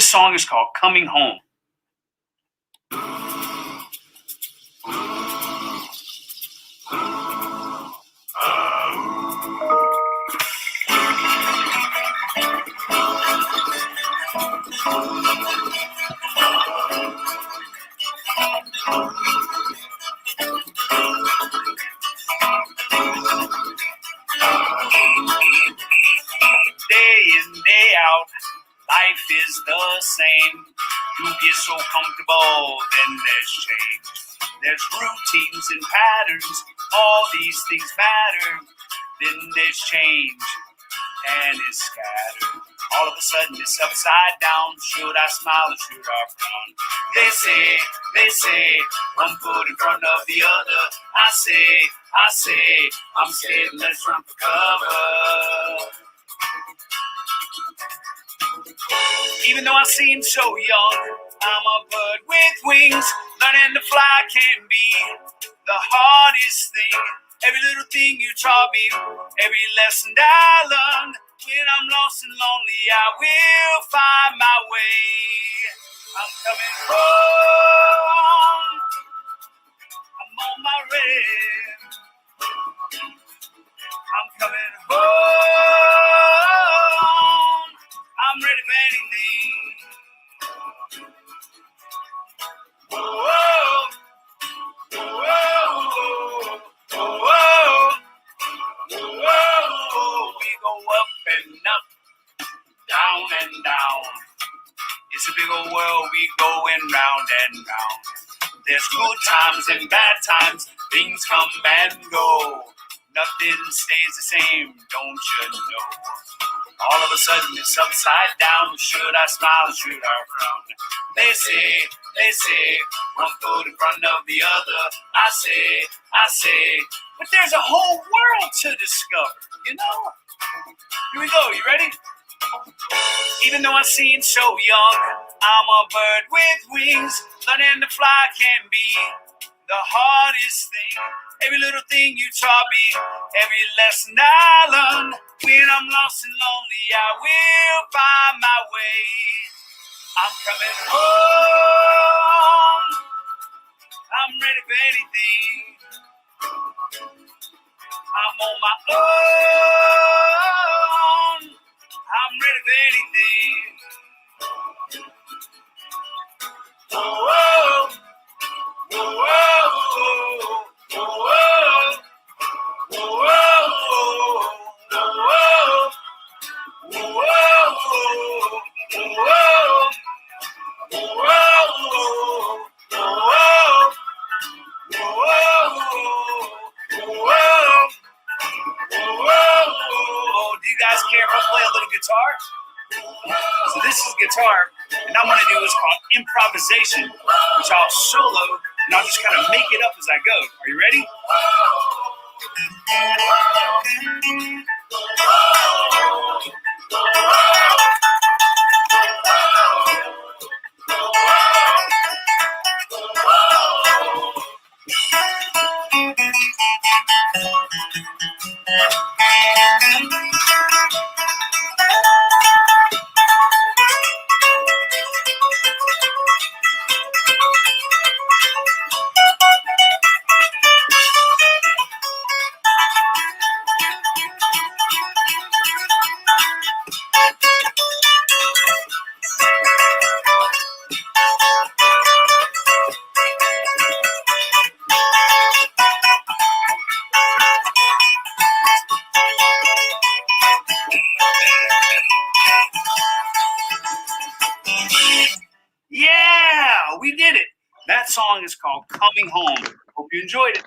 song is called Coming Home. Day in, day out, life is the same. You get so comfortable, then there's change. There's routines and patterns, all these things matter. Then there's change, and it's scattered. All of a sudden it's upside down. Should I smile or should I frown? They say, one foot in front of the other. I say, I'm scared, let's run for cover. Even though I seem so young, I'm a bird with wings. Learning to fly can be the hardest thing. Every little thing you taught me, every lesson I learned. When I'm lost and lonely, I will find my way. I'm coming home. I'm on my way. I'm coming home. I'm ready for anything. Whoa, whoa, whoa, whoa, whoa. We go up and up, down and down. It's a big old world, we going round and round. There's good times and bad times, things come and go. Nothing stays the same, don't you know? All of a sudden it's upside down. Should I smile or should I frown? They say, one foot in front of the other. I say, but there's a whole world to discover, you know? Here we go, you ready? Even though I seem so young, I'm a bird with wings. Learning to fly can be the hardest thing. Every little thing you taught me, every lesson I learned. When I'm lost and lonely, I will find my way. I'm coming home. I'm ready for anything. I'm on my own. I'm ready for anything. Whoa, whoa, whoa, whoa. Whoa, whoa, do you guys care if I play a little guitar? So this is guitar, and I'm going to do what's called improvisation, which I'll solo, and I'll just kind of make it up as I go. Are you ready? Yeah, we did it. That song is called Coming Home. Hope you enjoyed it.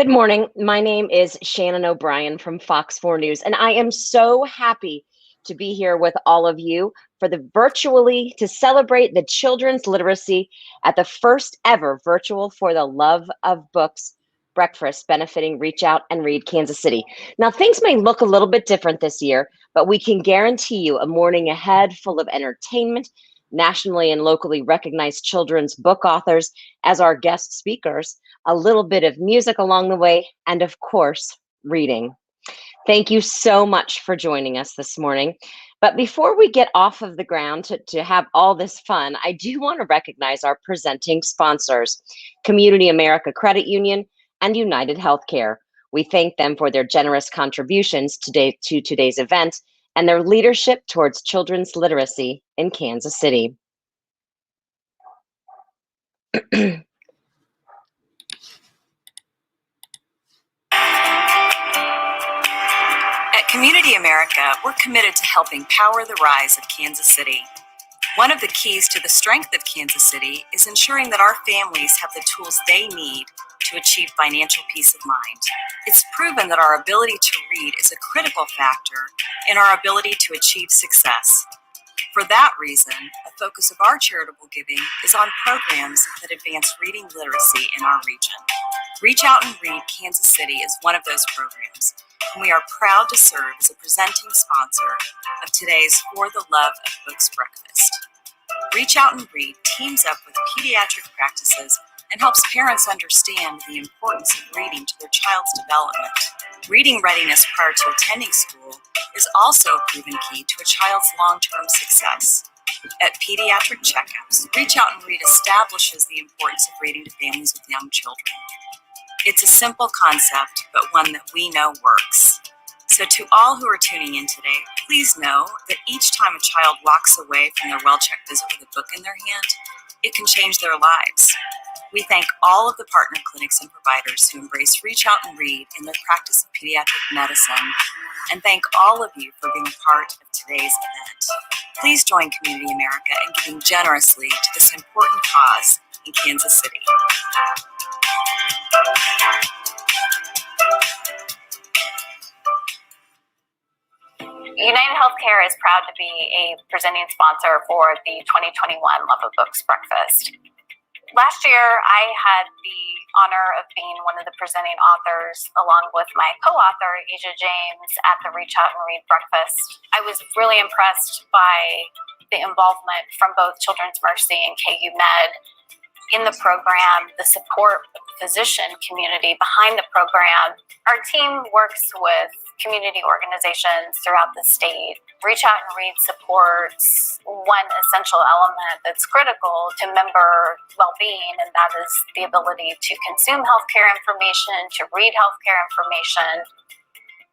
Good morning. My name is Shannon O'Brien from Fox 4 News, and I am so happy to be here with all of you for to celebrate the children's literacy at the first ever virtual For the Love of Books breakfast benefiting Reach Out and Read Kansas City. Now, things may look a little bit different this year, but we can guarantee you a morning ahead full of entertainment, nationally and locally recognized children's book authors as our guest speakers, a little bit of music along the way, and of course, reading. Thank you so much for joining us this morning. But before we get off of the ground to have all this fun, I do want to recognize our presenting sponsors, Community America Credit Union and United Healthcare. We thank them for their generous contributions to today's event and their leadership towards children's literacy in Kansas City. At Community America, we're committed to helping power the rise of Kansas City. One of the keys to the strength of Kansas City is ensuring that our families have the tools they need to achieve financial peace of mind. It's proven that our ability to read is a critical factor in our ability to achieve success. For that reason, a focus of our charitable giving is on programs that advance reading literacy in our region. Reach Out and Read Kansas City is one of those programs, and we are proud to serve as a presenting sponsor of today's For the Love of Books breakfast. Reach Out and Read teams up with pediatric practices and helps parents understand the importance of reading to their child's development. Reading readiness prior to attending school is also a proven key to a child's long-term success. At pediatric checkups, Reach Out and Read establishes the importance of reading to families with young children. It's a simple concept, but one that we know works. So to all who are tuning in today, please know that each time a child walks away from their well-checked visit with a book in their hand, it can change their lives. We thank all of the partner clinics and providers who embrace Reach Out and Read in their practice of pediatric medicine, and thank all of you for being a part of today's event. Please join Community America in giving generously to this important cause in Kansas City. United Healthcare is proud to be a presenting sponsor for the 2021 Love of Books breakfast. Last year, I had the honor of being one of the presenting authors, along with my co-author, Asia James, at the Reach Out and Read breakfast. I was really impressed by the involvement from both Children's Mercy and KU Med in the program, the support of the physician community behind the program. Our team works with community organizations throughout the state. Reach Out and Read supports one essential element that's critical to member well-being, and that is the ability to consume healthcare information, to read healthcare information.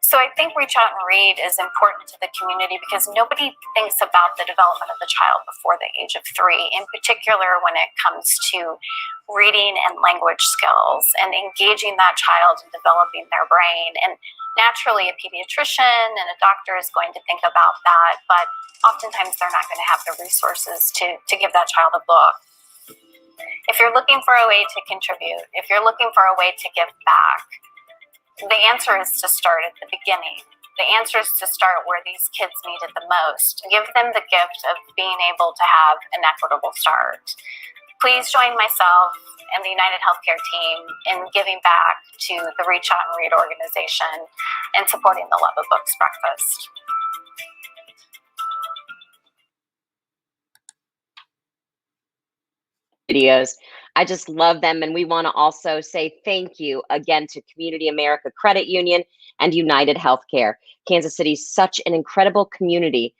So I think Reach Out and Read is important to the community because nobody thinks about the development of the child before the age of 3, in particular when it comes to reading and language skills and engaging that child in developing their brain. And naturally, a pediatrician and a doctor is going to think about that, but oftentimes they're not going to have the resources to give that child a book. If you're looking for a way to contribute, if you're looking for a way to give back, the answer is to start at the beginning. The answer is to start where these kids need it the most. Give them the gift of being able to have an equitable start. Please join myself and the United Healthcare team in giving back to the Reach Out and Read organization and supporting the Love of Books breakfast. Videos. I just love them. And we want to also say thank you again to Community America Credit Union and United Healthcare. Kansas City is such an incredible community.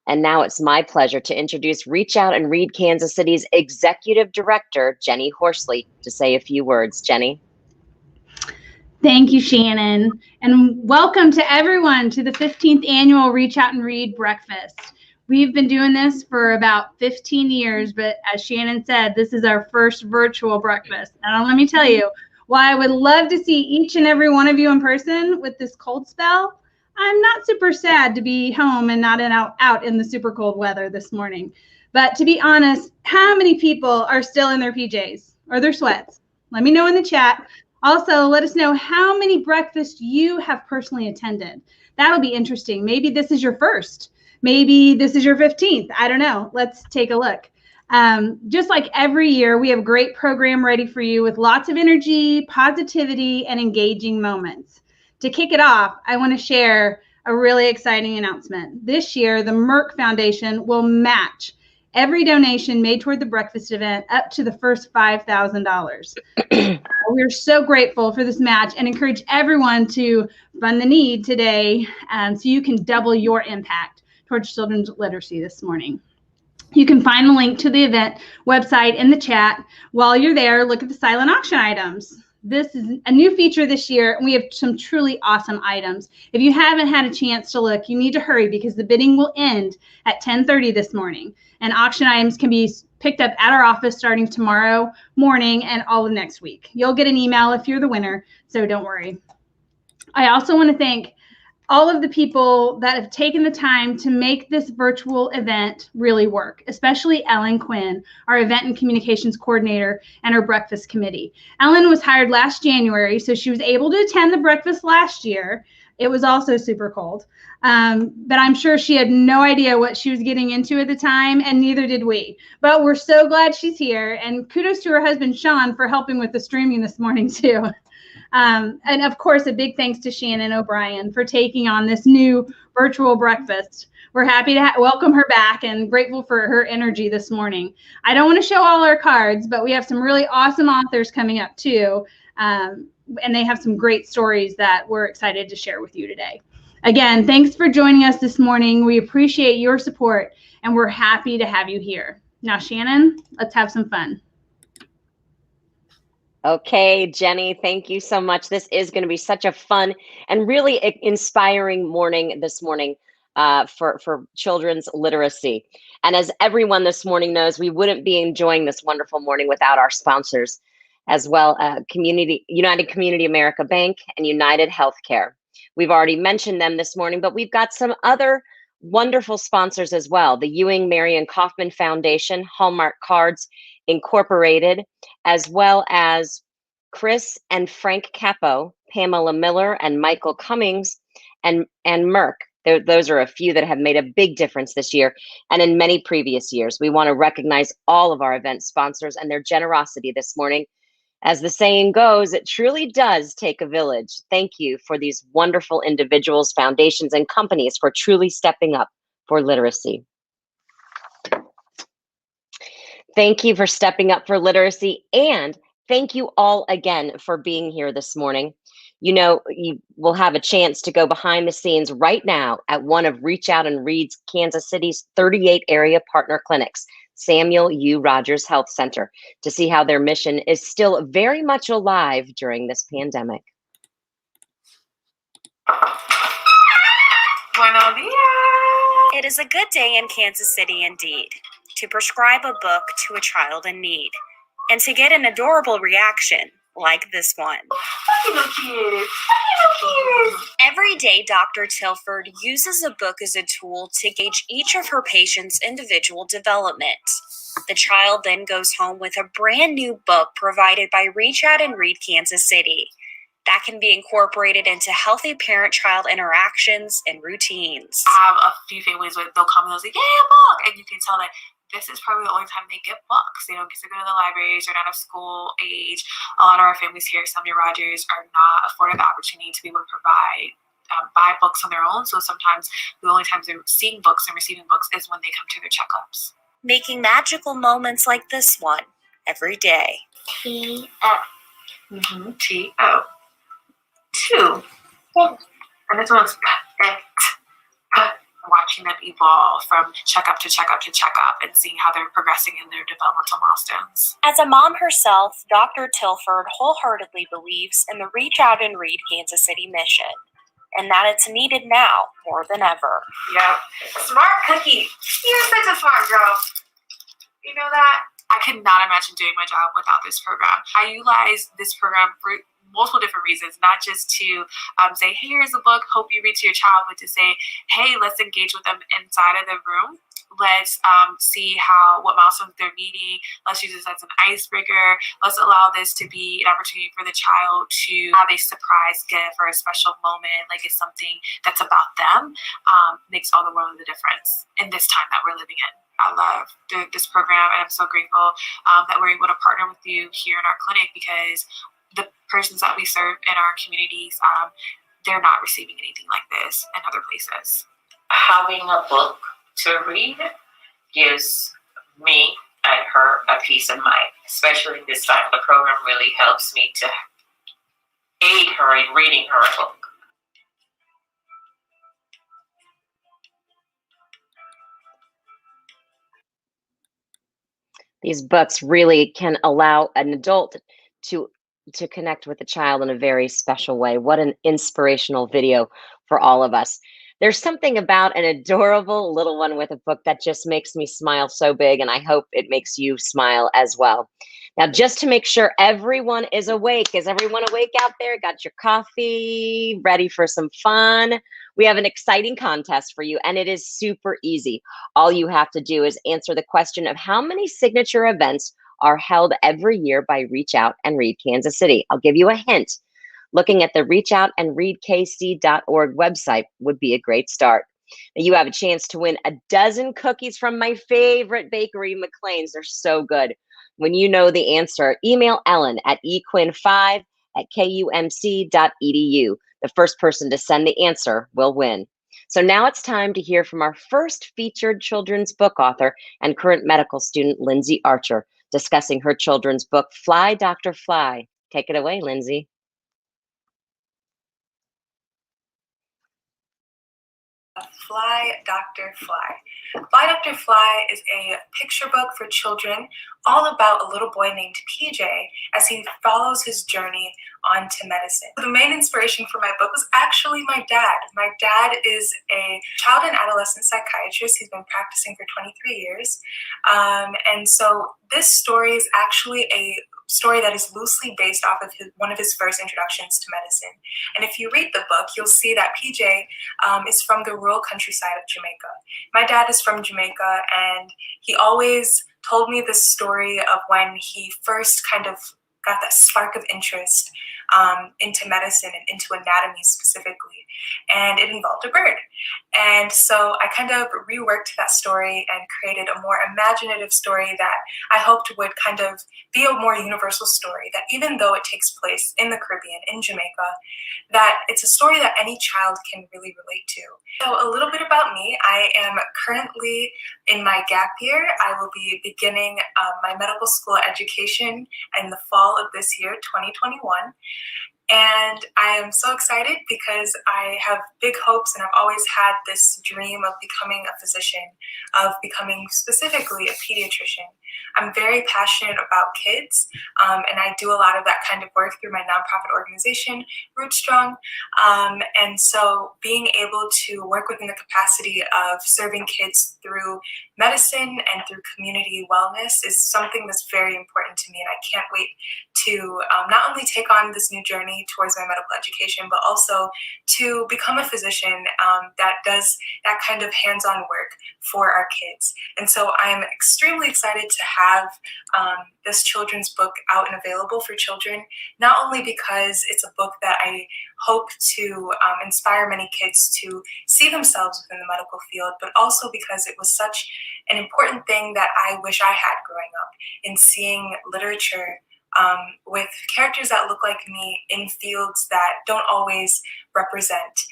And now it's my pleasure to introduce Reach Out and Read Kansas City's Executive Director, Jenny Horsley, to say a few words. Jenny. Thank you, Shannon. And welcome to everyone to the 15th annual Reach Out and Read breakfast. We've been doing this for about 15 years, but as Shannon said, this is our first virtual breakfast. And let me tell you, while I would love to see each and every one of you in person with this cold spell, I'm not super sad to be home and not out in the super cold weather this morning. But to be honest, how many people are still in their PJs or their sweats? Let me know in the chat. Also, let us know how many breakfasts you have personally attended. That'll be interesting. Maybe this is your first. Maybe this is your 15th. I don't know. Let's take a look. Just like every year, we have a great program ready for you with lots of energy, positivity, and engaging moments. To kick it off, I want to share a really exciting announcement. This year, the Merck Foundation will match every donation made toward the breakfast event up to the first $5,000. We're so grateful for this match and encourage everyone to fund the need today so you can double your impact towards children's literacy this morning. You can find the link to the event website in the chat. While you're there, look at the silent auction items. This is a new feature this year, and we have some truly awesome items. If you haven't had a chance to look, you need to hurry because the bidding will end at 10:30 this morning. And auction items can be picked up at our office starting tomorrow morning and all of next week. You'll get an email if you're the winner, so don't worry. I also want to thank all of the people that have taken the time to make this virtual event really work, especially Ellen Quinn, our event and communications coordinator, and our breakfast committee. Ellen was hired last January, so she was able to attend the breakfast last year. It was also super cold, but I'm sure she had no idea what she was getting into at the time, and neither did we. But we're so glad she's here, and kudos to her husband, Sean, for helping with the streaming this morning, too. And of course, a big thanks to Shannon O'Brien for taking on this new virtual breakfast. We're happy to welcome her back and grateful for her energy this morning. I don't want to show all our cards, but we have some really awesome authors coming up too. And they have some great stories that we're excited to share with you today. Again, thanks for joining us this morning. We appreciate your support and we're happy to have you here. Now, Shannon, let's have some fun. Okay, Jenny, thank you so much. This is going to be such a fun and really inspiring morning this morning for children's literacy. And as everyone this morning knows, we wouldn't be enjoying this wonderful morning without our sponsors as well, United Community America Bank and United Healthcare. We've already mentioned them this morning, but we've got some other wonderful sponsors as well. The Ewing Marion Kaufman Foundation, Hallmark Cards Incorporated, as well as Chris and Frank Capo, Pamela Miller and Michael Cummings, and Merck. Those are a few that have made a big difference this year and in many previous years. We want to recognize all of our event sponsors and their generosity this morning. As the saying goes, it truly does take a village. Thank you for these wonderful individuals, foundations, and companies for truly stepping up for literacy. Thank you for stepping up for literacy, and thank you all again for being here this morning. You know, you will have a chance to go behind the scenes right now at one of Reach Out and Read's Kansas City's 38 area partner clinics, Samuel U. Rogers Health Center, to see how their mission is still very much alive during this pandemic. Buenos dias. It is a good day in Kansas City indeed, to prescribe a book to a child in need, and to get an adorable reaction like this one. Every day, Dr. Tilford uses a book as a tool to gauge each of her patients' individual development. The child then goes home with a brand new book provided by Reach Out and Read Kansas City that can be incorporated into healthy parent-child interactions and routines. I have a few families where they'll come and they'll say, "Yay, a book!" And you can tell that this is probably the only time they get books. They don't get to go to the libraries. They're not of school age. A lot of our families here at Samuel Rogers are not afforded the opportunity to be able to buy books on their own. So sometimes the only times they're seeing books and receiving books is when they come to their checkups. Making magical moments like this one every day. T-O. T-O. 2. And this one's perfect. Watching them evolve from checkup to checkup to checkup and seeing how they're progressing in their developmental milestones. As a mom herself, Dr. Tilford wholeheartedly believes in the Reach Out and Read Kansas City mission, and that it's needed now more than ever. Yep. Smart cookie. You're such a smart girl. You know that? I could not imagine doing my job without this program. I utilize this program for multiple different reasons, not just to say, hey, here's a book, hope you read to your child, but to say, hey, let's engage with them inside of the room. Let's see what milestones they're meeting. Let's use this as an icebreaker. Let's allow this to be an opportunity for the child to have a surprise gift or a special moment. Like it's something that's about them. Makes all the world of the difference in this time that we're living in. I love this program, and I'm so grateful that we're able to partner with you here in our clinic, because the persons that we serve in our communities, they're not receiving anything like this in other places. Having a book to read gives me and her a peace of mind, especially this time. The program really helps me to aid her in reading her a book. These books really can allow an adult to connect with a child in a very special way. What an inspirational video for all of us. There's something about an adorable little one with a book that just makes me smile so big, and I hope it makes you smile as well. Now, just to make sure everyone is awake, is everyone awake out there? Got your coffee, ready for some fun? We have an exciting contest for you, and it is super easy. All you have to do is answer the question of how many signature events are held every year by Reach Out and Read Kansas City. I'll give you a hint. Looking at the reachoutandreadkc.org website would be a great start. Now, you have a chance to win a dozen cookies from my favorite bakery, McLean's. They're so good. When you know the answer, email Ellen at equin5@kumc.edu. The first person to send the answer will win. So now it's time to hear from our first featured children's book author and current medical student, Lindsay Archer, discussing her children's book, Fly, Dr. Fly. Take it away, Lindsay. Fly, Dr. Fly. Fly, Dr. Fly is a picture book for children all about a little boy named PJ as he follows his journey onto medicine. The main inspiration for my book was actually my dad. My dad is a child and adolescent psychiatrist. He's been practicing for 23 years. And so this story is actually a story that is loosely based off of one of his first introductions to medicine. And if you read the book, you'll see that PJ is from the rural countryside of Jamaica. My dad is from Jamaica, and he always told me this story of when he first kind of got that spark of interest into medicine and into anatomy specifically, and it involved a bird. And so I kind of reworked that story and created a more imaginative story that I hoped would kind of be a more universal story, that even though it takes place in the Caribbean, in Jamaica, that it's a story that any child can really relate to. So a little bit about me. I am currently in my gap year. I will be beginning my medical school education in the fall of this year, 2021. And I am so excited because I have big hopes, and I've always had this dream of becoming a physician, of becoming specifically a pediatrician. I'm very passionate about kids, and I do a lot of that kind of work through my nonprofit organization, Rootstrong. And so being able to work within the capacity of serving kids through medicine and through community wellness is something that's very important to me, and I can't wait to not only take on this new journey towards my medical education, but also to become a physician that does that kind of hands-on work for our kids. And so I'm extremely excited to have this children's book out and available for children, not only because it's a book that I hope to inspire many kids to see themselves within the medical field, but also because it was such an important thing that I wish I had growing up, in seeing literature with characters that look like me in fields that don't always represent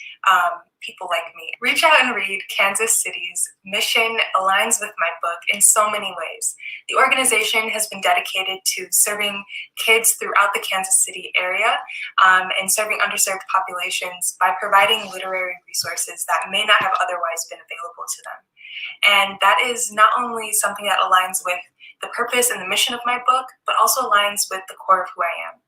people like me. Reach Out and Read Kansas City's mission aligns with my book in so many ways. The organization has been dedicated to serving kids throughout the Kansas City area and serving underserved populations by providing literary resources that may not have otherwise been available to them. And that is not only something that aligns with the purpose and the mission of my book, but also aligns with the core of who I am.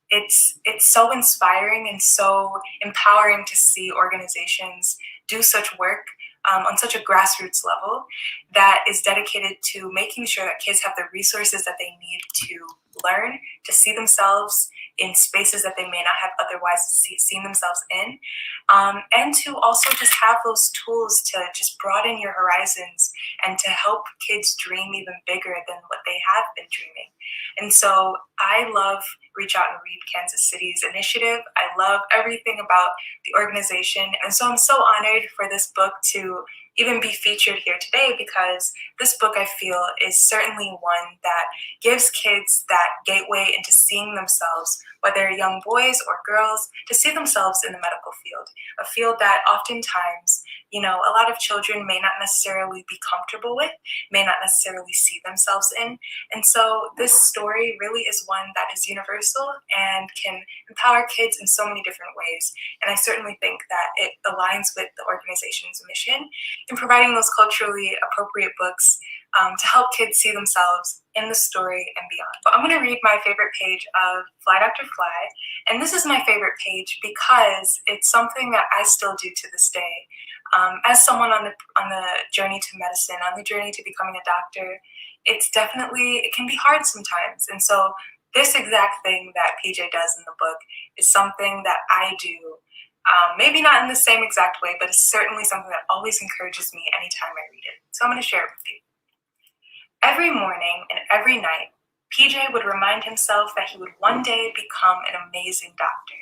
It's so inspiring and so empowering to see organizations do such work on such a grassroots level that is dedicated to making sure that kids have the resources that they need to learn, to see themselves in spaces that they may not have otherwise seen themselves in, and to also just have those tools to just broaden your horizons and to help kids dream even bigger than what they have been dreaming. And so I love Reach Out and Read Kansas City's initiative. I love everything about the organization. And so I'm so honored for this book to even be featured here today, because this book, I feel, is certainly one that gives kids that gateway into seeing themselves, whether young boys or girls, to see themselves in the medical field, a field that oftentimes, a lot of children may not necessarily be comfortable with, may not necessarily see themselves in. And so this story really is one that is universal and can empower kids in so many different ways. And I certainly think that it aligns with the organization's mission in providing those culturally appropriate books to help kids see themselves in the story and beyond. But I'm going to read my favorite page of Fly Dr. Fly. And this is my favorite page because it's something that I still do to this day. As someone on the journey to medicine, on the journey to becoming a doctor, it can be hard sometimes. And so this exact thing that PJ does in the book is something that I do. Maybe not in the same exact way, but it's certainly something that always encourages me anytime I read it. So I'm going to share it with you. Every morning and every night, PJ would remind himself that he would one day become an amazing doctor.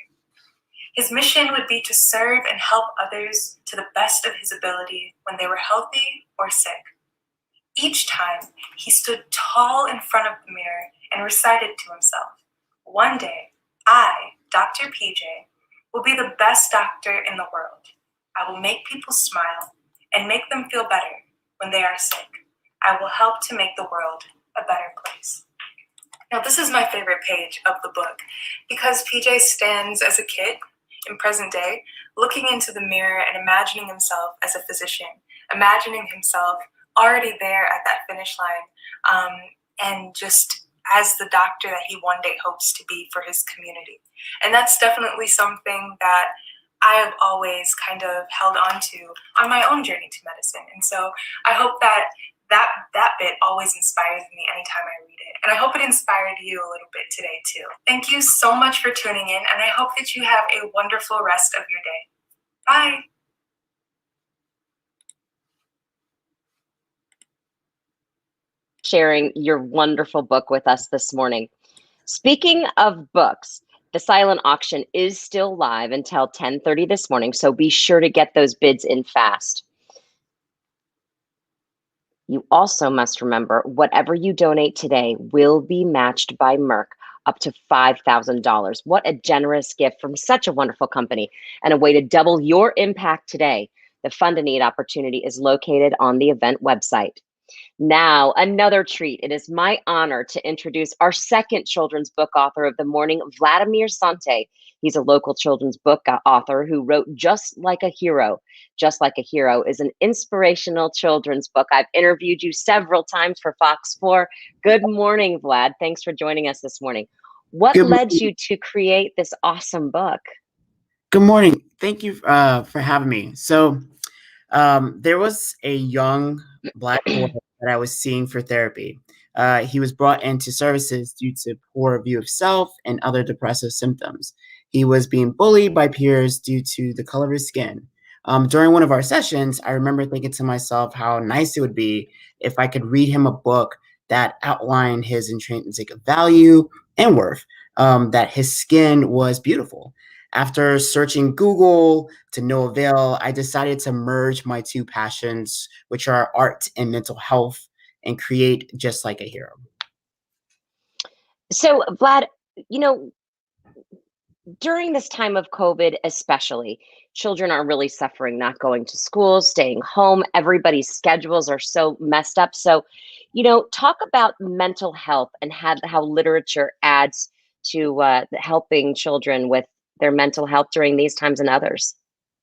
His mission would be to serve and help others to the best of his ability when they were healthy or sick. Each time, he stood tall in front of the mirror and recited to himself, "One day, I, Dr. PJ, will be the best doctor in the world. I will make people smile and make them feel better when they are sick. I will help to make the world a better place." Now, this is my favorite page of the book because PJ stands as a kid in present day, looking into the mirror and imagining himself as a physician, imagining himself already there at that finish line, and just as the doctor that he one day hopes to be for his community. And that's definitely something that I have always kind of held on to on my own journey to medicine. And so I hope that bit always inspires me anytime I read it. And I hope it inspired you a little bit today too. Thank you so much for tuning in, and I hope that you have a wonderful rest of your day. Bye. Sharing your wonderful book with us this morning. Speaking of books, the silent auction is still live until 10:30 this morning, so be sure to get those bids in fast. You also must remember, whatever you donate today will be matched by Merck up to $5,000. What a generous gift from such a wonderful company, and a way to double your impact today. The Fund a Need opportunity is located on the event website. Now, another treat. It is my honor to introduce our second children's book author of the morning, Vladimir Sante. He's a local children's book author who wrote Just Like a Hero. Just Like a Hero is an inspirational children's book. I've interviewed you several times for Fox 4. Good morning, Vlad. Thanks for joining us this morning. What led you to create this awesome book? Good morning. Thank you for having me. So there was a young Black boy that I was seeing for therapy. He was brought into services due to poor view of self and other depressive symptoms. He was being bullied by peers due to the color of his skin. During one of our sessions, I remember thinking to myself how nice it would be if I could read him a book that outlined his intrinsic value and worth, that his skin was beautiful. After searching Google to no avail, I decided to merge my two passions, which are art and mental health, and create Just Like a Hero. So, Vlad, during this time of COVID especially, children are really suffering, not going to school, staying home. Everybody's schedules are so messed up. So, talk about mental health and how literature adds to helping children with their mental health during these times and others.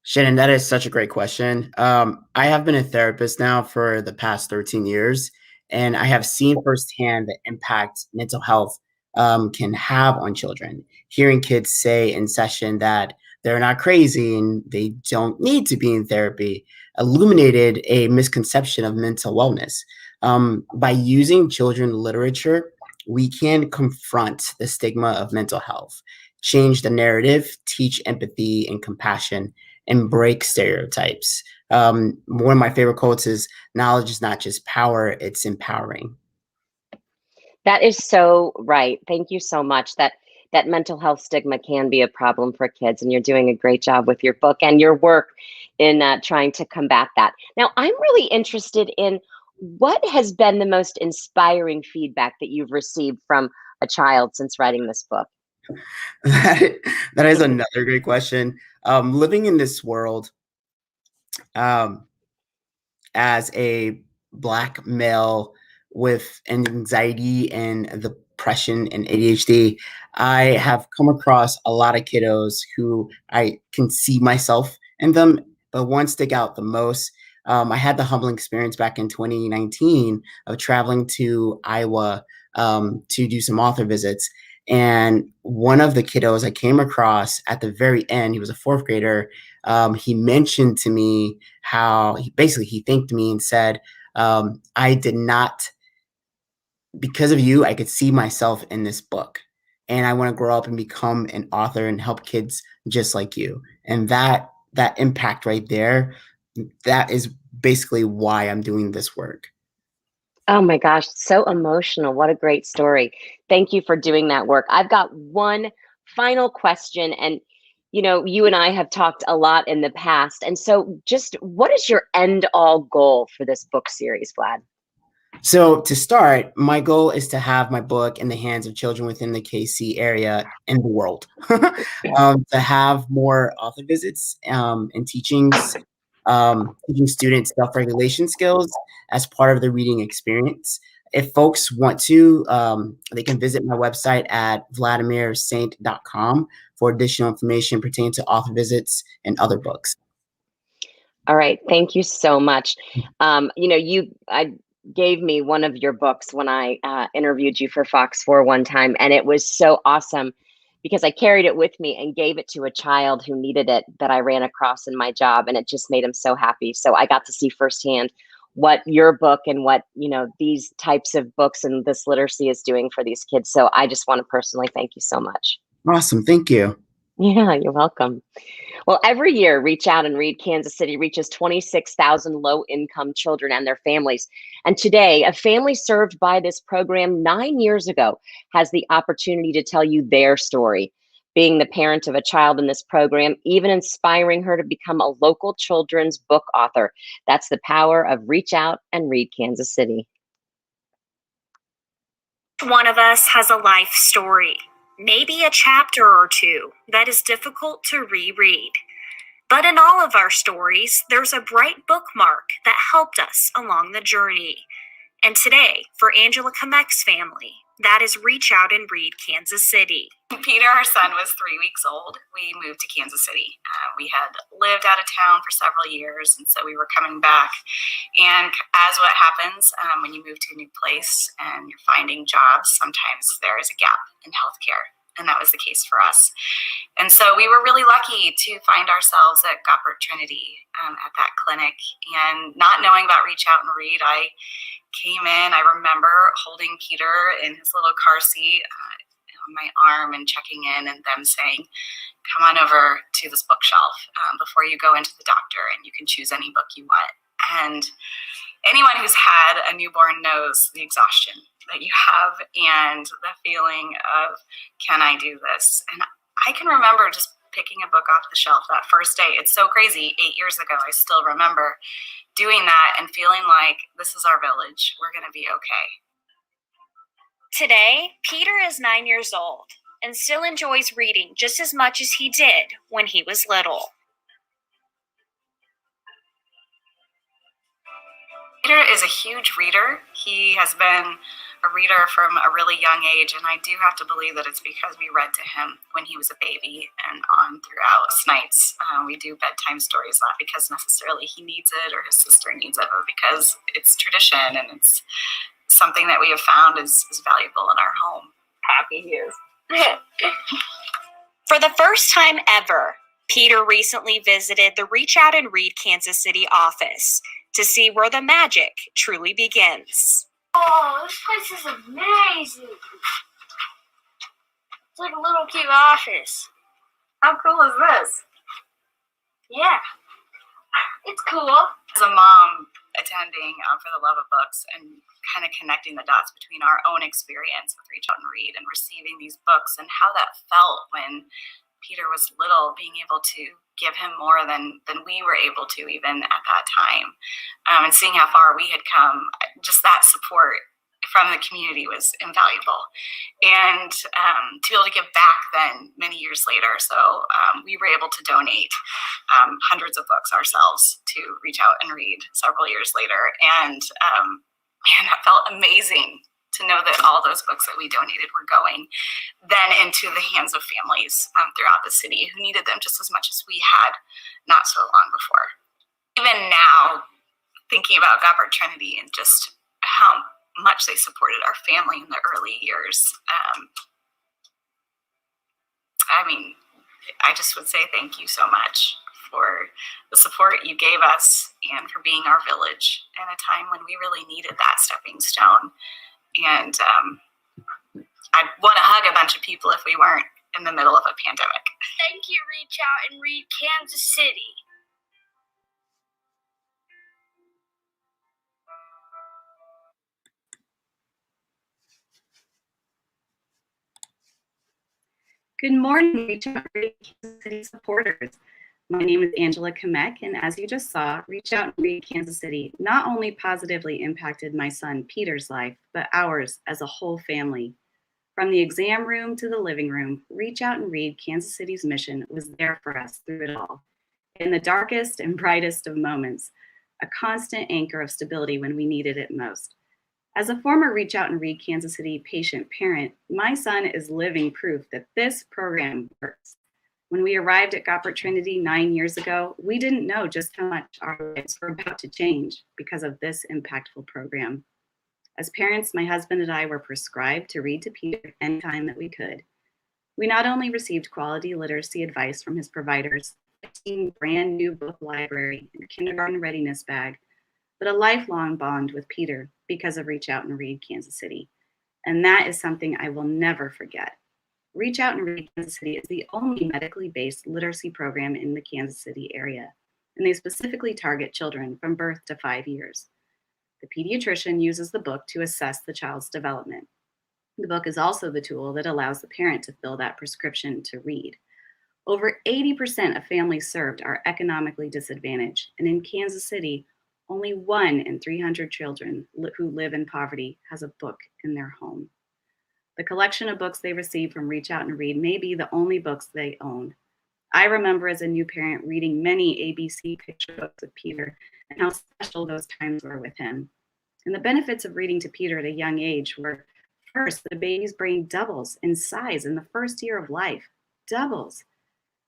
Shannon, that is such a great question. I have been a therapist now for the past 13 years, and I have seen firsthand the impact mental health can have on children. Hearing kids say in session that they're not crazy and they don't need to be in therapy illuminated a misconception of mental wellness. By using children literature, we can confront the stigma of mental health, change the narrative, teach empathy and compassion, and break stereotypes. One of my favorite quotes is, knowledge is not just power, it's empowering. That is so right. Thank you so much. That mental health stigma can be a problem for kids, and you're doing a great job with your book and your work in trying to combat that. Now, I'm really interested in what has been the most inspiring feedback that you've received from a child since writing this book? That is another great question. Living in this world, as a Black male with anxiety and depression and ADHD, I have come across a lot of kiddos who I can see myself in them, but one stick out the most. I had the humbling experience back in 2019 of traveling to Iowa to do some author visits. And one of the kiddos I came across at the very end, he was a fourth grader. He mentioned to me how he thanked me and said, I did not, because of you, I could see myself in this book. And I want to grow up and become an author and help kids just like you. And that impact right there, that is basically why I'm doing this work. Oh my gosh, so emotional. What a great story. Thank you for doing that work. I've got one final question, and you and I have talked a lot in the past. And so just what is your end all goal for this book series, Vlad? So to start, my goal is to have my book in the hands of children within the KC area and the world. To have more author visits and teachings, teaching students self-regulation skills as part of the reading experience. If folks want to, they can visit my website at vladimirsante.com for additional information pertaining to author visits and other books. All right. Thank you so much. I gave me one of your books when I interviewed you for Fox 4 one time, and it was so awesome because I carried it with me and gave it to a child who needed it that I ran across in my job, and it just made him so happy. So I got to see firsthand what your book and what these types of books and this literacy is doing for these kids. So I just want to personally thank you so much. Awesome. Thank you. Yeah, you're welcome. Well, every year, Reach Out and Read Kansas City reaches 26,000 low-income children and their families. And today, a family served by this program 9 years ago has the opportunity to tell you their story. Being the parent of a child in this program, even inspiring her to become a local children's book author. That's the power of Reach Out and Read Kansas City. One of us has a life story. Maybe a chapter or two that is difficult to reread. But in all of our stories, there's a bright bookmark that helped us along the journey. And today, for Angela Kamek's family, that is Reach Out and Read Kansas City. Peter, our son, was 3 weeks old. We moved to Kansas City. We had lived out of town for several years, and so we were coming back. And as what happens when you move to a new place and you're finding jobs, sometimes there is a gap in healthcare, and that was the case for us. And so we were really lucky to find ourselves at Goppert Trinity at that clinic. And not knowing about Reach Out and Read, I came in. I remember holding Peter in his little car seat on my arm and checking in, and them saying, come on over to this bookshelf before you go into the doctor, and you can choose any book you want. And anyone who's had a newborn knows the exhaustion that you have and the feeling of, can I do this? And I can remember just picking a book off the shelf that first day. It's so crazy. 8 years ago, I still remember doing that and feeling like, this is our village. We're going to be okay. Today, Peter is 9 years old and still enjoys reading just as much as he did when he was little. Peter is a huge reader. He has been a reader from a really young age, and I do have to believe that it's because we read to him when he was a baby and on throughout nights. We do bedtime stories, not because necessarily he needs it or his sister needs it, but because it's tradition and it's something that we have found is valuable in our home. Happy he is. For the first time ever, Peter recently visited the Reach Out and Read Kansas City office to see where the magic truly begins. Oh, this place is amazing. It's like a little cute office. How cool is this? Yeah, it's cool. As a mom attending for the love of books and kind of connecting the dots between our own experience with Reach Out and Read and receiving these books and how that felt when Peter was little, being able to give him more than we were able to even at that time, and seeing how far we had come, just that support from the community was invaluable. And to be able to give back then many years later, so we were able to donate hundreds of books ourselves to Reach Out and Read several years later. And man, that felt amazing to know that all those books that we donated were going then into the hands of families throughout the city who needed them just as much as we had not so long before. Even now, thinking about Goddard Trinity and just how much they supported our family in the early years, I mean, I just would say thank you so much for the support you gave us and for being our village in a time when we really needed that stepping stone. And I'd want to hug a bunch of people if we weren't in the middle of a pandemic. Thank you, Reach Out and Read Kansas City. Good morning, Reach Out and Read Kansas City supporters. My name is Angela Kamek, and as you just saw, Reach Out and Read Kansas City not only positively impacted my son Peter's life, but ours as a whole family. From the exam room to the living room, Reach Out and Read Kansas City's mission was there for us through it all. In the darkest and brightest of moments, a constant anchor of stability when we needed it most. As a former Reach Out and Read Kansas City patient parent, my son is living proof that this program works. When we arrived at Goddard Trinity 9 years ago, we didn't know just how much our lives were about to change because of this impactful program. As parents, my husband and I were prescribed to read to Peter anytime that we could. We not only received quality literacy advice from his providers, a brand new book library and kindergarten readiness bag, but a lifelong bond with Peter because of Reach Out and Read Kansas City. And that is something I will never forget. Reach Out and Read Kansas City is the only medically based literacy program in the Kansas City area, and they specifically target children from birth to 5 years. The pediatrician uses the book to assess the child's development. The book is also the tool that allows the parent to fill that prescription to read. Over 80% of families served are economically disadvantaged, and in Kansas City, only 1 in 300 children who live in poverty has a book in their home. The collection of books they receive from Reach Out and Read may be the only books they own. I remember as a new parent reading many ABC picture books of Peter and how special those times were with him. And the benefits of reading to Peter at a young age were, first, the baby's brain doubles in size in the first year of life, doubles.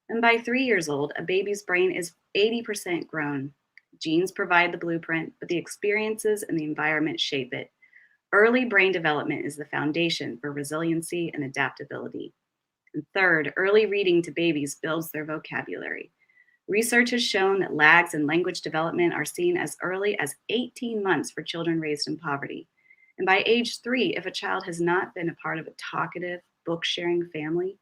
And by 3 years old, a baby's brain is 80% grown. Genes provide the blueprint, but the experiences and the environment shape it. Early brain development is the foundation for resiliency and adaptability. And third, early reading to babies builds their vocabulary. Research has shown that lags in language development are seen as early as 18 months for children raised in poverty. And by age 3, if a child has not been a part of a talkative, book-sharing family,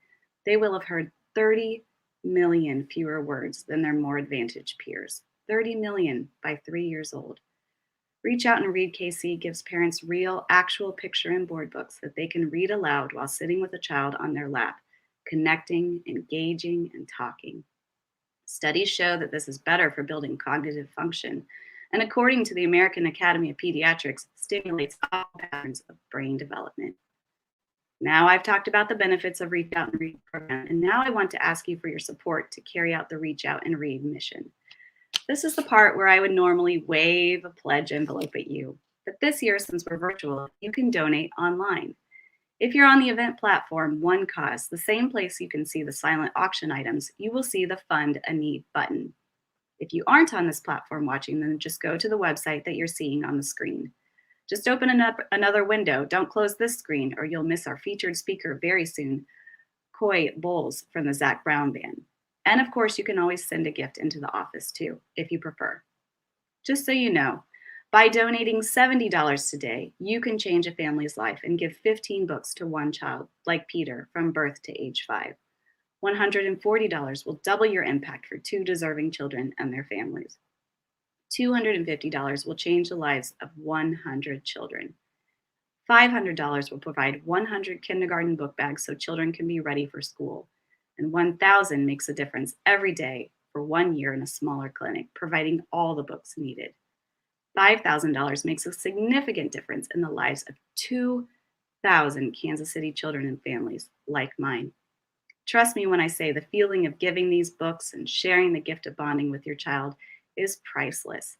they will have heard 30 million fewer words than their more advantaged peers. 30 million by 3 years old. Reach Out and Read KC gives parents real, actual picture and board books that they can read aloud while sitting with a child on their lap, connecting, engaging, and talking. Studies show that this is better for building cognitive function, and according to the American Academy of Pediatrics, stimulates all patterns of brain development. Now I've talked about the benefits of Reach Out and Read program, and now I want to ask you for your support to carry out the Reach Out and Read mission. This is the part where I would normally wave a pledge envelope at you, but this year, since we're virtual, you can donate online. If you're on the event platform One Cause, the same place you can see the silent auction items, you will see the Fund a Need button. If you aren't on this platform watching, then just go to the website that you're seeing on the screen. Just open another window. Don't close this screen or you'll miss our featured speaker very soon, Cory Bowles from the Zach Brown Band. And of course, you can always send a gift into the office too, if you prefer. Just so you know, By donating $70 today, you can change a family's life and give 15 books to one child, like Peter, from birth to age 5. $140 will double your impact for 2 deserving children and their families. $250 will change the lives of 100 children. $500 will provide 100 kindergarten book bags so children can be ready for school. And $1,000 makes a difference every day for 1 year in a smaller clinic, providing all the books needed. $5,000 makes a significant difference in the lives of 2,000 Kansas City children and families like mine. Trust me when I say the feeling of giving these books and sharing the gift of bonding with your child is priceless.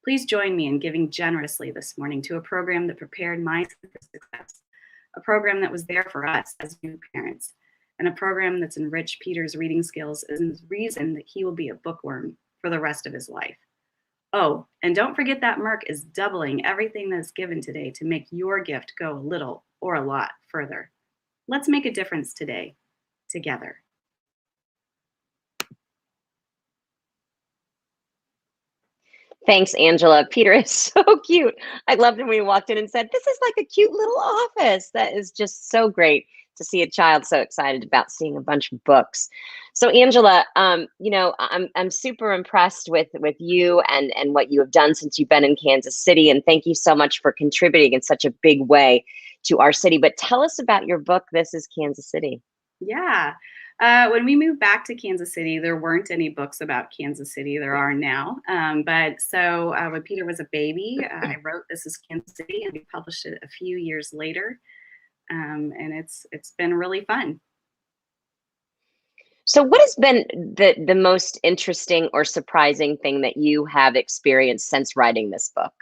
Please join me in giving generously this morning to a program that prepared my son for success, a program that was there for us as new parents, and a program that's enriched Peter's reading skills and the reason that he will be a bookworm for the rest of his life. Oh, and don't forget that Merck is doubling everything that's given today to make your gift go a little or a lot further. Let's make a difference today, together. Thanks, Angela. Peter is so cute. I loved when we walked in and said, this is like a cute little office. That is just so great to see a child so excited about seeing a bunch of books. So Angela, I'm super impressed with you and what you have done since you've been in Kansas City. And thank you so much for contributing in such a big way to our city. But tell us about your book, This is Kansas City. Yeah. When we moved back to Kansas City, there weren't any books about Kansas City. There are now. But when Peter was a baby, I wrote This is Kansas City, and we published it a few years later. And it's been really fun. So what has been the most interesting or surprising thing that you have experienced since writing this book?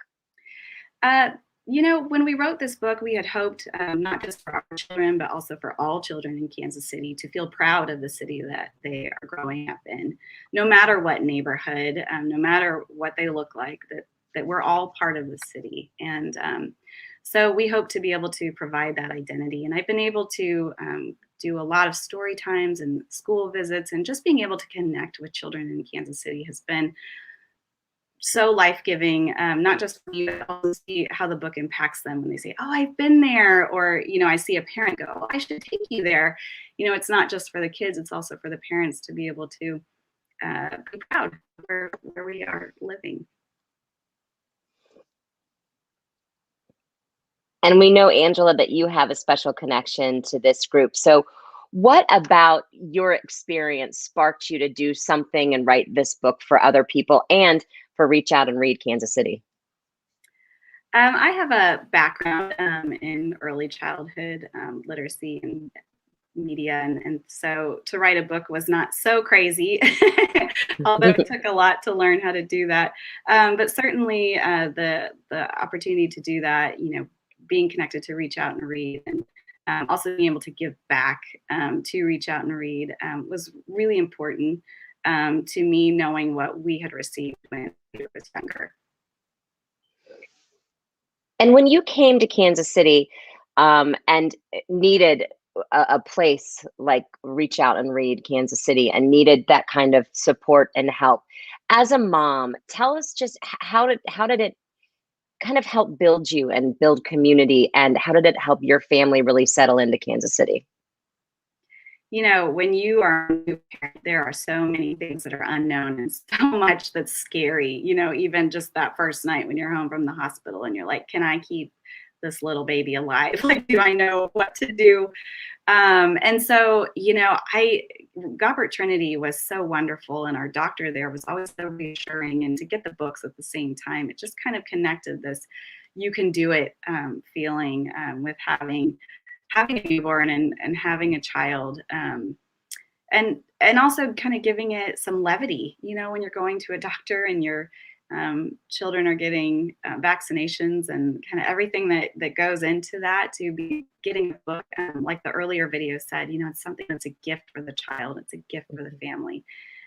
When we wrote this book, we had hoped not just for our children, but also for all children in Kansas City to feel proud of the city that they are growing up in, no matter what neighborhood, no matter what they look like, that we're all part of the city. And so we hope to be able to provide that identity. And I've been able to do a lot of story times and school visits, and just being able to connect with children in Kansas City has been so life-giving, not just for you, but also see how the book impacts them when they say, oh, I've been there, or, I see a parent go, oh, I should take you there. It's not just for the kids, it's also for the parents to be able to be proud of where we are living. And we know, Angela, that you have a special connection to this group. So what about your experience sparked you to do something and write this book for other people and for Reach Out and Read Kansas City? I have a background in early childhood literacy and media, and so to write a book was not so crazy, although it took a lot to learn how to do that. But certainly the opportunity to do that, being connected to Reach Out and Read, and also being able to give back to Reach Out and Read was really important to me, knowing what we had received when I was younger. And when you came to Kansas City and needed a place like Reach Out and Read Kansas City and needed that kind of support and help, as a mom, tell us just how did it kind of help build you and build community, and how did it help your family really settle into Kansas City? When you are a new parent, there are so many things that are unknown and so much that's scary. Even just that first night when you're home from the hospital and you're like, can I keep this little baby alive? Like, do I know what to do? And so, Gobbert Trinity was so wonderful, and our doctor there was always so reassuring. And to get the books at the same time, it just kind of connected this you can do it feeling with having a newborn and having a child, and also kind of giving it some levity, when you're going to a doctor and your children are getting vaccinations and kind of everything that goes into that, to be getting a book, like the earlier video said, it's something that's a gift for the child, it's a gift for the family.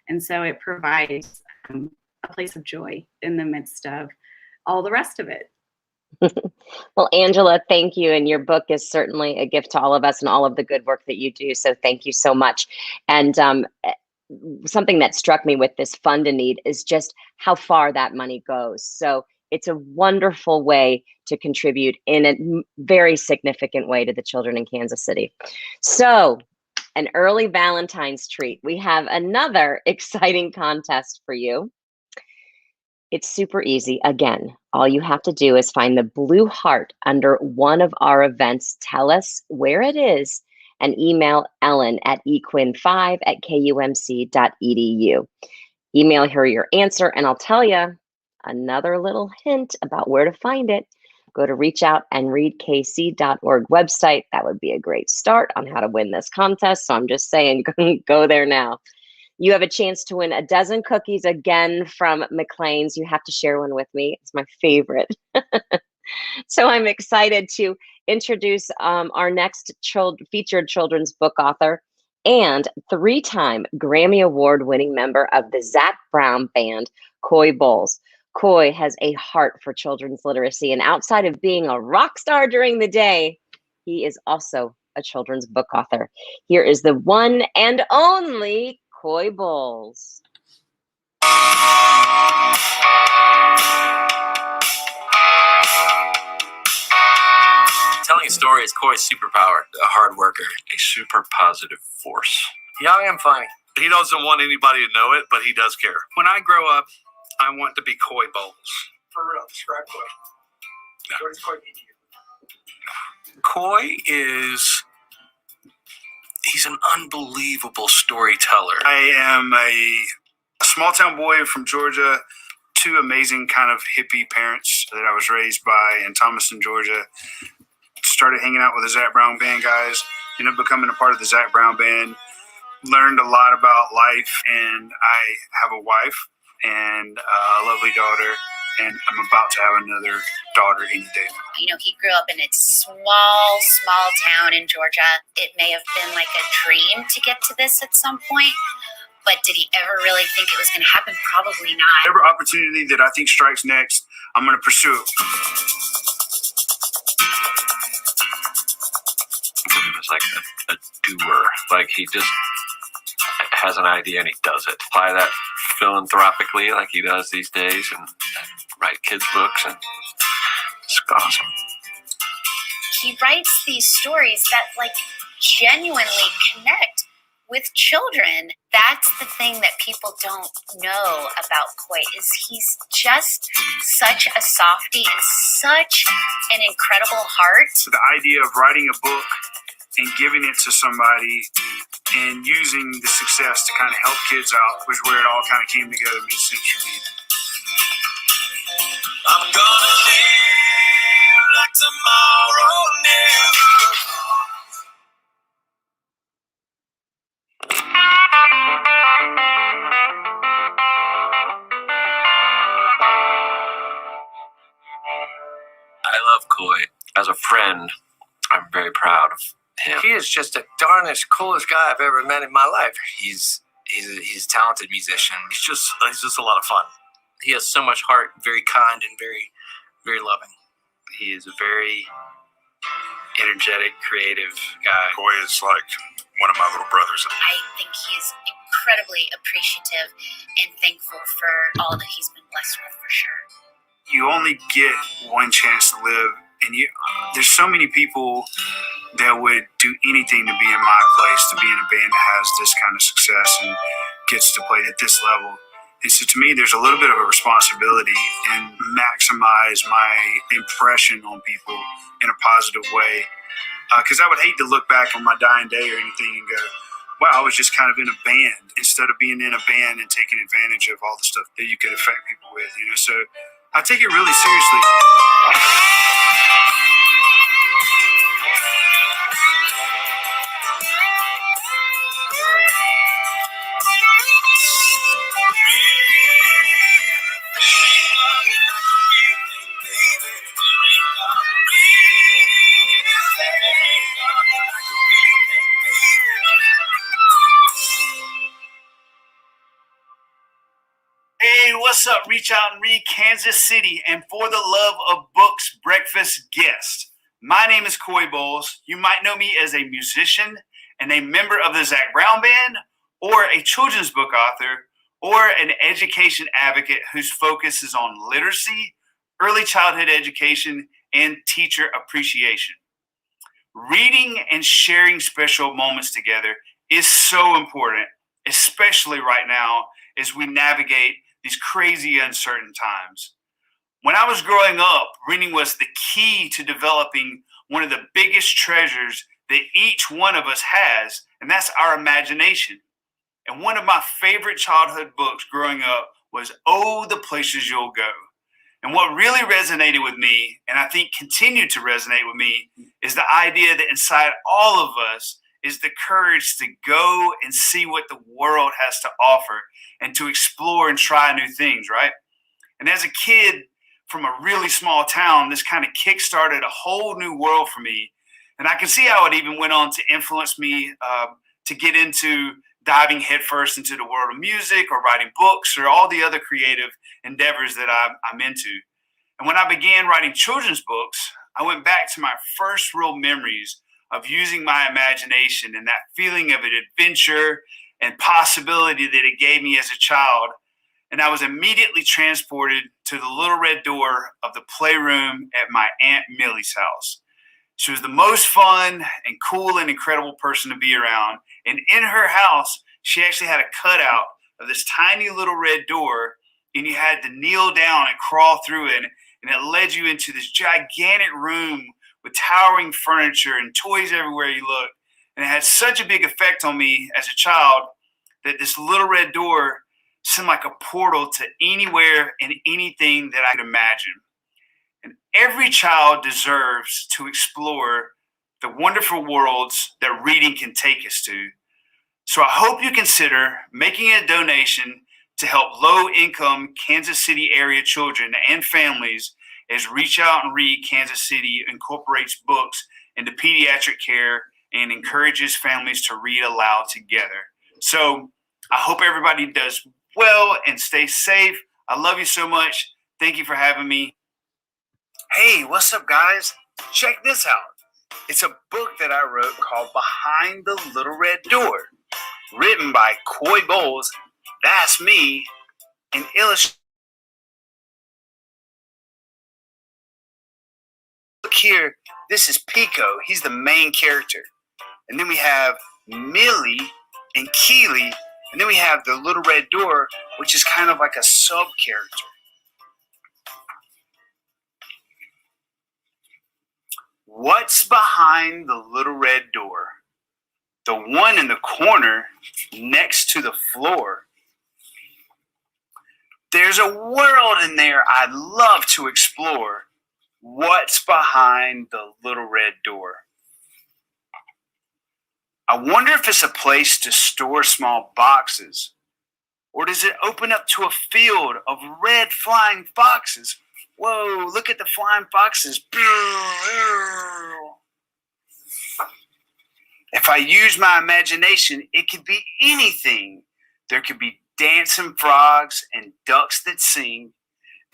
And so it provides a place of joy in the midst of all the rest of it. Well, Angela, thank you. And your book is certainly a gift to all of us and all of the good work that you do. So thank you so much. And something that struck me with this Fund a Need is just how far that money goes. So It's a wonderful way to contribute in a very significant way to the children in Kansas City. So, an early Valentine's treat. We have another exciting contest for you. It's super easy. Again, all you have to do is find the blue heart under one of our events. Tell us where it is and email Ellen at equin5@kumc.edu. Email her your answer, and I'll tell you another little hint about where to find it. Go to reachoutandreadkc.org website. That would be a great start on how to win this contest. So I'm just saying, go there now. You have a chance to win a dozen cookies again from McLean's. You have to share one with me. It's my favorite. So I'm excited to introduce our next featured children's book author and 3-time Grammy Award winning member of the Zac Brown Band, Cory Bowles. Coy has a heart for children's literacy, and outside of being a rock star during the day, he is also a children's book author. Here is the one and only Cory Bowles. Telling a story is Cory's superpower. A hard worker, a super positive force. Young and funny. He doesn't want anybody to know it, but he does care. When I grow up, I want to be Cory Bowles. For real, describe Coy. What does Coy mean to you? Coy he's an unbelievable storyteller. I am a small town boy from Georgia, 2 amazing kind of hippie parents that I was raised by in Thomaston, Georgia. Started hanging out with the Zac Brown Band guys, ended up becoming a part of the Zac Brown Band, learned a lot about life, and I have a wife and a lovely daughter, and I'm about to have another daughter any day. You know, he grew up in a small town in Georgia. It may have been like a dream to get to this at some point, but did he ever really think it was going to happen? Probably not. Every opportunity that I think strikes next, I'm going to pursue it. He was like a doer. Like he just has an idea and he does it. Apply that philanthropically like he does these days and write kids' books, and it's awesome. He writes these stories that like genuinely connect with children. That's the thing that people don't know about Coy, is he's just such a softie and such an incredible heart. So the idea of writing a book and giving it to somebody and using the success to kind of help kids out was where it all kind of came together and made sense for me. I'm gonna live like tomorrow never comes. I love Coy. As a friend, I'm very proud of him. He is just the darnest coolest guy I've ever met in my life. He's a talented musician. He's just a lot of fun. He has so much heart, very kind and very, very loving. He is a very energetic, creative guy. Coy is like one of my little brothers. I think he is incredibly appreciative and thankful for all that he's been blessed with, for sure. You only get one chance to live, and there's so many people that would do anything to be in my place, to be in a band that has this kind of success and gets to play at this level. And so to me, there's a little bit of a responsibility and maximize my impression on people in a positive way. Because I would hate to look back on my dying day or anything and go, wow, I was just kind of in a band, instead of being in a band and taking advantage of all the stuff that you could affect people with, So I take it really seriously. Hey, what's up? Reach Out and Read Kansas City and For the Love of Books breakfast guest. My name is Cory Bowles. You might know me as a musician and a member of the Zac Brown Band, or a children's book author, or an education advocate whose focus is on literacy, early childhood education, and teacher appreciation. Reading and sharing special moments together is so important, especially right now as we navigate these crazy, uncertain times. When I was growing up, reading was the key to developing one of the biggest treasures that each one of us has, and that's our imagination. And one of my favorite childhood books growing up was Oh, the Places You'll Go. And what really resonated with me, and I think continued to resonate with me, is the idea that inside all of us is the courage to go and see what the world has to offer and to explore and try new things, right? And as a kid from a really small town, this kind of kickstarted a whole new world for me. And I can see how it even went on to influence me to get into diving headfirst into the world of music or writing books or all the other creative endeavors that I'm into. And when I began writing children's books, I went back to my first real memories of using my imagination and that feeling of an adventure and possibility that it gave me as a child. And I was immediately transported to the little red door of the playroom at my Aunt Millie's house. She was the most fun and cool and incredible person to be around. And in her house, she actually had a cutout of this tiny little red door, and you had to kneel down and crawl through it. And it led you into this gigantic room with towering furniture and toys everywhere you looked. And it had such a big effect on me as a child that this little red door seemed like a portal to anywhere and anything that I could imagine. And every child deserves to explore the wonderful worlds that reading can take us to. So I hope you consider making a donation to help low-income Kansas City area children and families as Reach Out and Read Kansas City incorporates books into pediatric care and encourages families to read aloud together. So I hope everybody does well and stay safe. I love you so much. Thank you for having me. Hey, what's up, guys? Check this out. It's a book that I wrote called Behind the Little Red Door, written by Cory Bowles, that's me, and illustrated. Look here, this is Pico. He's the main character. And then we have Millie and Keely, and then we have the Little Red Door, which is kind of like a sub-character. What's behind the little red door? The one in the corner next to the floor. There's a world in there I'd love to explore. What's behind the little red door? I wonder if it's a place to store small boxes, or does it open up to a field of red flying foxes? Whoa, look at the flying foxes. If I use my imagination, it could be anything. There could be dancing frogs and ducks that sing,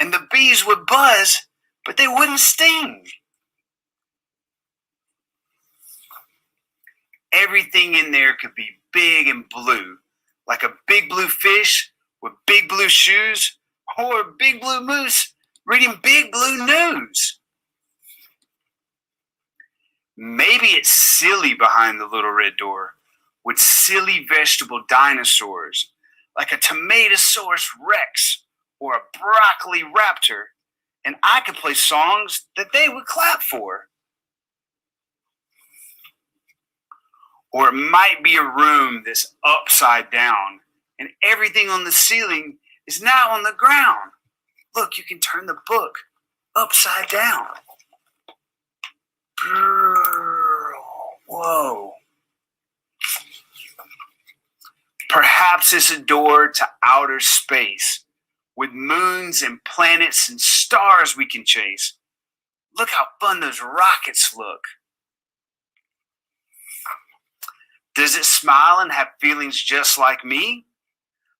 and the bees would buzz, but they wouldn't sting. Everything in there could be big and blue, like a big blue fish with big blue shoes, or a big blue moose reading big blue news. Maybe it's silly behind the little red door with silly vegetable dinosaurs like a Tomatosaurus Rex or a broccoli raptor, and I could play songs that they would clap for. Or it might be a room that's upside down and everything on the ceiling is now on the ground. Look, you can turn the book upside down. Whoa. Perhaps it's a door to outer space with moons and planets and stars we can chase. Look how fun those rockets look. Does it smile and have feelings just like me?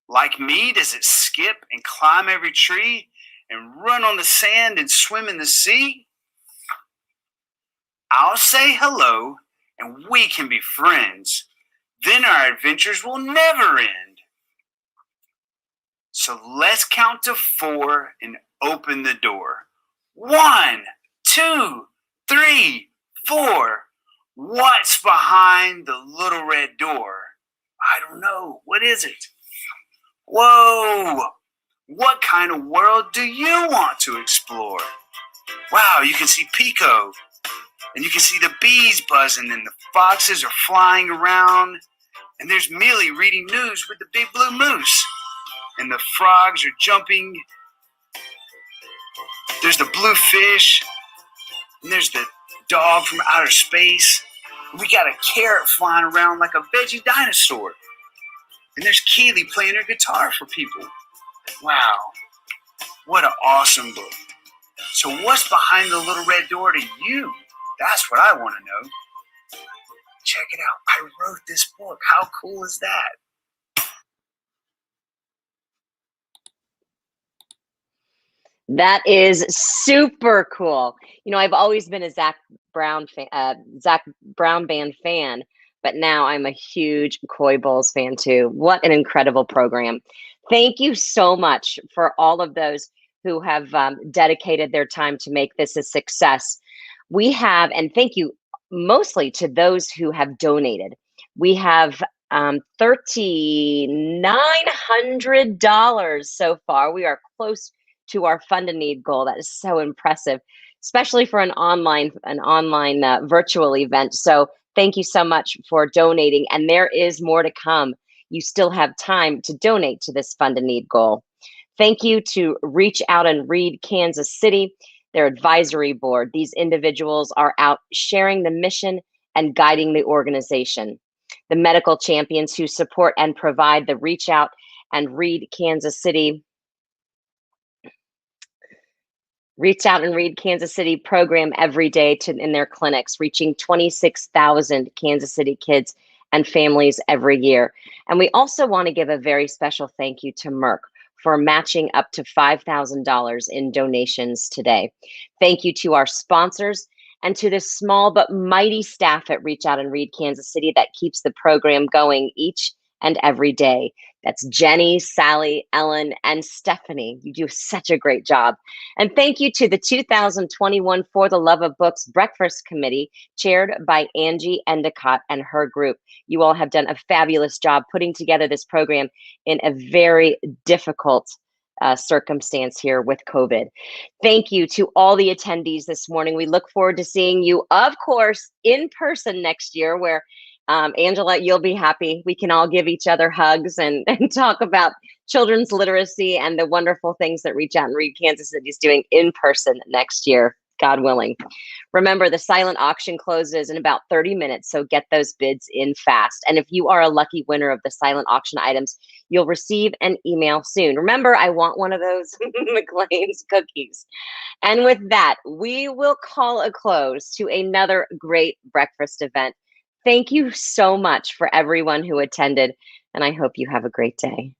Like me, does it skip and climb every tree and run on the sand and swim in the sea? I'll say hello and we can be friends. Then our adventures will never end. So let's count to 4 and open the door. 1, 2, 3, 4. What's behind the little red door? I don't know. What is it? Whoa! What kind of world do you want to explore? Wow, you can see Pico, and you can see the bees buzzing, and the foxes are flying around, and there's Millie reading news with the big blue moose, and the frogs are jumping. There's the blue fish, and there's the dog from outer space. We got a carrot flying around like a veggie dinosaur. And there's Keely playing her guitar for people. Wow, what an awesome book. So what's behind the little red door to you? That's what I want to know. Check it out. I wrote this book. How cool is that? That is super cool. You know, I've always been a Zach Brown Band fan, but now I'm a huge Cory Bowles fan too. What an incredible program. Thank you so much for all of those who have dedicated their time to make this a success. We have, and thank you mostly to those who have donated. We have $3,900 so far. We are close to our fund and need goal. That is so impressive, especially for an online virtual event. So thank you so much for donating. And there is more to come. You still have time to donate to this fund and need goal. Thank you to Reach Out and Read Kansas City, their advisory board. These individuals are out sharing the mission and guiding the organization. The medical champions who support and provide the Reach Out and Read Kansas City program every day in their clinics, reaching 26,000 Kansas City kids and families every year. And we also want to give a very special thank you to Merck for matching up to $5,000 in donations today. Thank you to our sponsors and to the small but mighty staff at Reach Out and Read Kansas City that keeps the program going each and every day. That's Jenny, Sally, Ellen, and Stephanie. You do such a great job. And thank you to the 2021 For the Love of Books Breakfast Committee, chaired by Angie Endicott and her group. You all have done a fabulous job putting together this program in a very difficult circumstance here with COVID. Thank you to all the attendees this morning. We look forward to seeing you, of course, in person next year, where Angela, you'll be happy. We can all give each other hugs and talk about children's literacy and the wonderful things that Reach Out and Read Kansas City is doing in person next year, God willing. Remember, the silent auction closes in about 30 minutes, so get those bids in fast. And if you are a lucky winner of the silent auction items, you'll receive an email soon. Remember, I want one of those McLean's cookies. And with that, we will call a close to another great breakfast event. Thank you so much for everyone who attended, and I hope you have a great day.